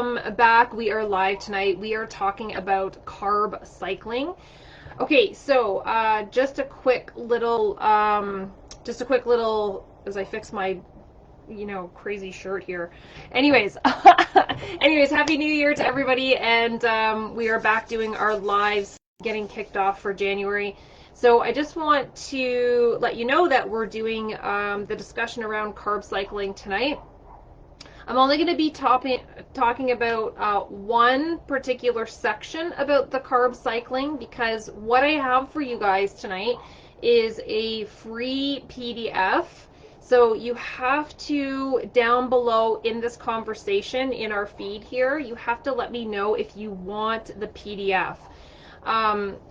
Back. We are live tonight. We are talking about carb cycling. Okay, so just a quick little, as I fix my, crazy shirt here. Anyways, Happy New Year to everybody, and we are back doing our lives, getting kicked off for January. So I just want to let you know that we're doing the discussion around carb cycling tonight. I'm only going to be talking about one particular section about the carb cycling, because what I have for you guys tonight is a free PDF. So you have to, down below in this conversation in our feed here, you have to let me know if you want the PDF.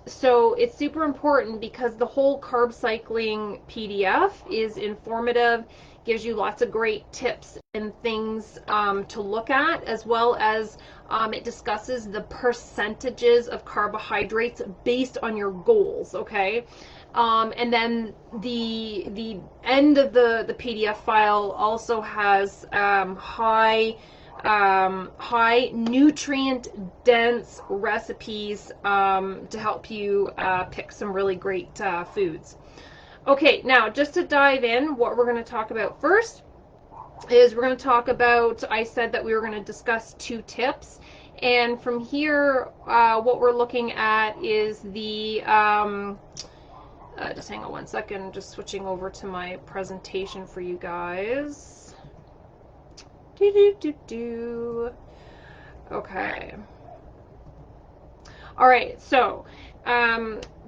So it's super important because the whole carb cycling PDF is informative, gives you lots of great tips and things to look at, as well as it discusses the percentages of carbohydrates based on your goals, okay? And then the end of the PDF file also has high nutrient dense recipes to help you pick some really great foods. Okay, now just to dive in, what we're going to talk about first is we're going to talk about, I said that we were going to discuss 2 tips, and from here what we're looking at is the just hang on one second, just switching over to my presentation for you guys. Okay. All right, so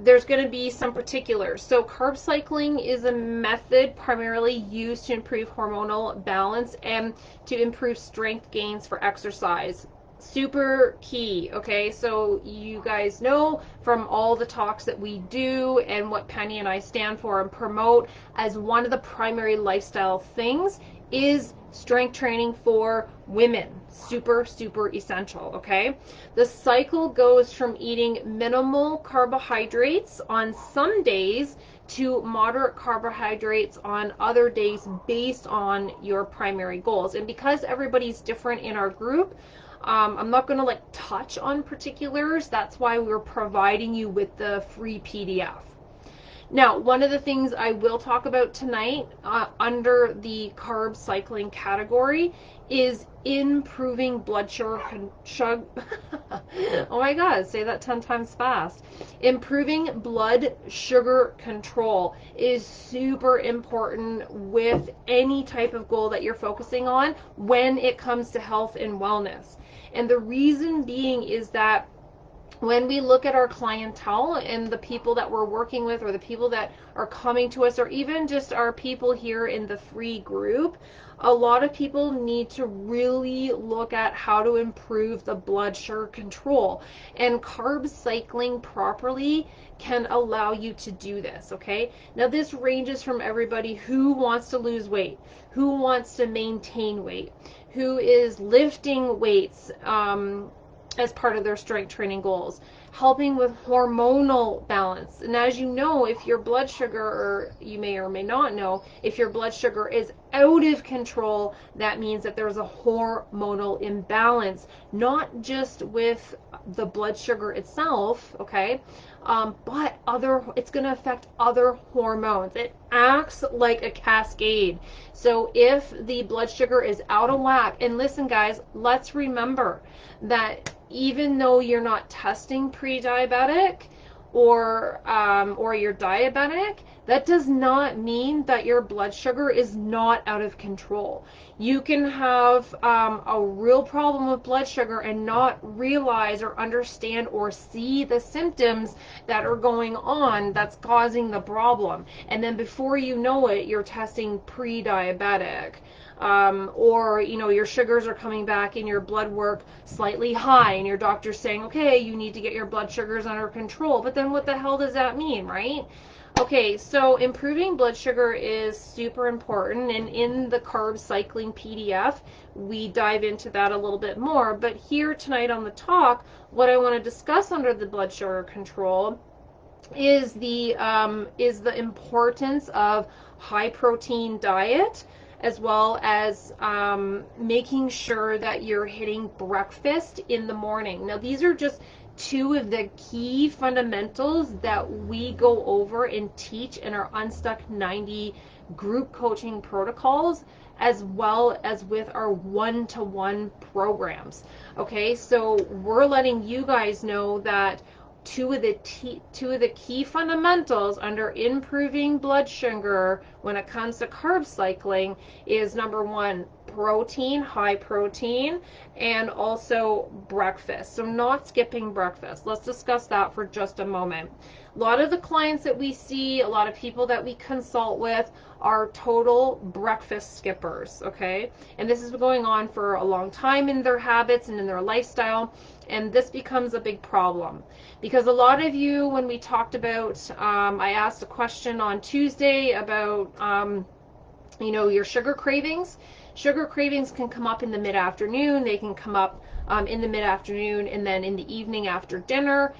there's going to be some particulars. So carb cycling is a method primarily used to improve hormonal balance and to improve strength gains for exercise. Super key, okay? So you guys know from all the talks that we do and what Penny and I stand for and promote as one of the primary lifestyle things is strength training for women. Super, super essential, okay? The cycle goes from eating minimal carbohydrates on some days to moderate carbohydrates on other days based on your primary goals. And because everybody's different in our group, I'm not going to touch on particulars. That's why we're providing you with the free PDF. Now, one of the things I will talk about tonight under the carb cycling category is improving blood sugar. Oh my God, say that 10 times fast. Improving blood sugar control is super important with any type of goal that you're focusing on when it comes to health and wellness. And the reason being is that when we look at our clientele and the people that we're working with, or the people that are coming to us, or even just our people here in the free group, a lot of people need to really look at how to improve the blood sugar control. And carb cycling properly can allow you to do this, okay? Now this ranges from everybody who wants to lose weight, who wants to maintain weight, who is lifting weights, as part of their strength training goals, helping with hormonal balance. And as you know, if your blood sugar, or you may or may not know, if your blood sugar is out of control, that means that there's a hormonal imbalance, not just with the blood sugar itself, okay, but it's going to affect other hormones. It acts like a cascade. So if the blood sugar is out of whack, and listen guys, let's remember that even though you're not testing pre-diabetic or you're diabetic, that does not mean that your blood sugar is not out of control. You can have a real problem with blood sugar and not realize or understand or see the symptoms that are going on that's causing the problem. And then before you know it, you're testing pre-diabetic. Or your sugars are coming back in your blood work slightly high, and your doctor's saying, okay, you need to get your blood sugars under control. But then what the hell does that mean, right? Okay, so improving blood sugar is super important, and in the carb cycling PDF, we dive into that a little bit more. But here tonight on the talk, what I want to discuss under the blood sugar control is the importance of high protein diet, as well as making sure that you're hitting breakfast in the morning. Now, these are just two of the key fundamentals that we go over and teach in our Unstuck 90 group coaching protocols, as well as with our one-to-one programs. Okay, so we're letting you guys know that two of the key fundamentals under improving blood sugar when it comes to carb cycling is, number one, protein, high protein, and also breakfast. So not skipping breakfast. Let's discuss that for just a moment. A lot of the clients that we see, a lot of people that we consult with are total breakfast skippers, okay? And this has been going on for a long time in their habits and in their lifestyle, and this becomes a big problem. Because a lot of you, when we talked about, I asked a question on Tuesday about, your sugar cravings. Sugar cravings can come up in the mid-afternoon. They can come up in the mid-afternoon and then in the evening after dinner.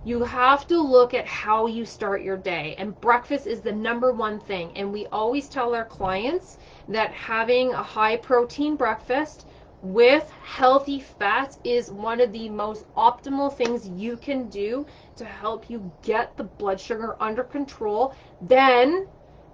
You have to look at how you start your day, and breakfast is the number one thing. And we always tell our clients that having a high protein breakfast with healthy fats is one of the most optimal things you can do to help you get the blood sugar under control. Then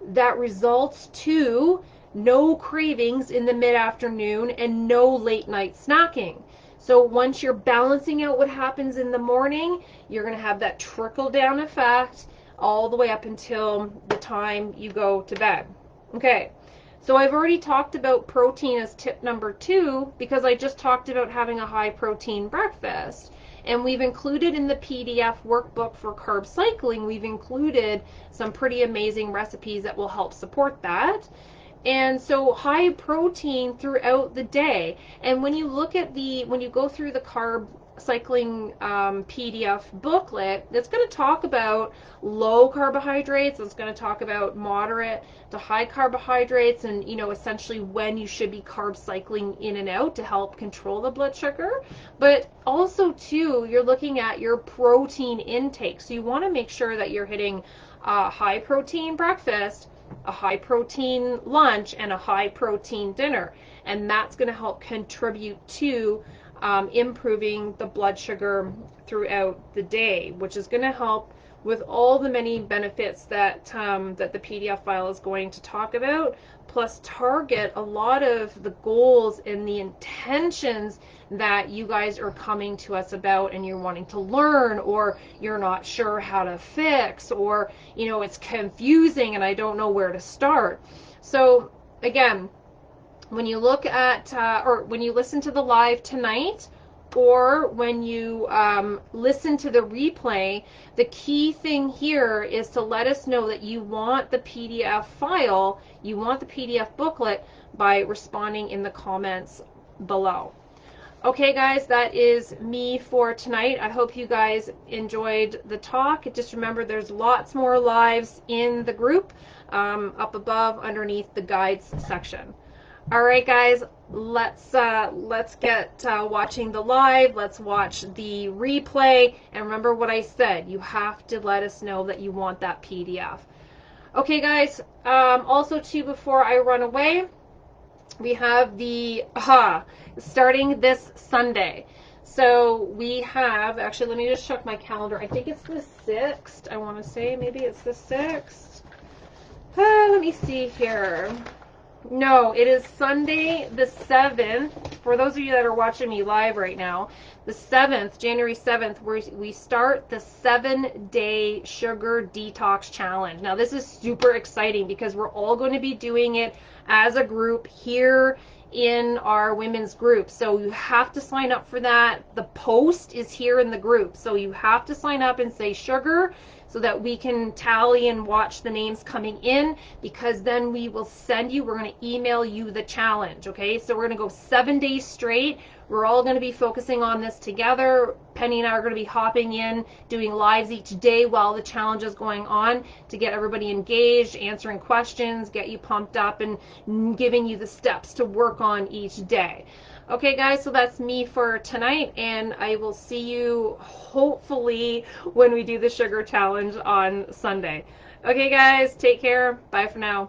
that results to no cravings in the mid-afternoon and no late night snacking. So once you're balancing out what happens in the morning, you're going to have that trickle down effect all the way up until the time you go to bed. Okay, so I've already talked about protein as tip number 2 because I just talked about having a high protein breakfast. And we've included in the PDF workbook for Carb Cycling, we've included some pretty amazing recipes that will help support that. And so high protein throughout the day. And when you look at when you go through the Carb Cycling PDF booklet, it's going to talk about low carbohydrates. It's going to talk about moderate to high carbohydrates, and essentially when you should be carb cycling in and out to help control the blood sugar. But also too, you're looking at your protein intake. So you want to make sure that you're hitting a high protein breakfast, a high protein lunch, and a high protein dinner. And that's going to help contribute to improving the blood sugar throughout the day, which is going to help with all the many benefits that that the PDF file is going to talk about, plus target a lot of the goals and the intentions that you guys are coming to us about, and you're wanting to learn, or you're not sure how to fix, or it's confusing and I don't know where to start. So again, when you look at or when you listen to the live tonight, or when you listen to the replay, the key thing here is to let us know that you want the PDF file, you want the PDF booklet, by responding in the comments below. Okay guys, that is me for tonight. I hope you guys enjoyed the talk. Just remember, there's lots more lives in the group up above underneath the guides section. All right, guys, let's get watching the live. Let's watch the replay. And remember what I said. You have to let us know that you want that PDF. Okay, guys, also, too, before I run away, we have the starting this Sunday. So we have, actually, let me just check my calendar. I think it's the 6th. I want to say maybe it's the 6th. Let me see here. No, it is Sunday the 7th. For those of you that are watching me live right now, the 7th, January 7th, we start the 7-day sugar detox challenge. Now, this is super exciting because we're all going to be doing it as a group here in our women's group. So you have to sign up for that. The post is here in the group. So you have to sign up and say sugar, so that we can tally and watch the names coming in, because then we will send you, we're going to email you the challenge, okay? So we're going to go 7 days straight. We're all going to be focusing on this together. Penny and I are going to be hopping in, doing lives each day while the challenge is going on, to get everybody engaged, answering questions, get you pumped up, and giving you the steps to work on each day. Okay, guys, so that's me for tonight, and I will see you hopefully when we do the sugar challenge on Sunday. Okay, guys, take care. Bye for now.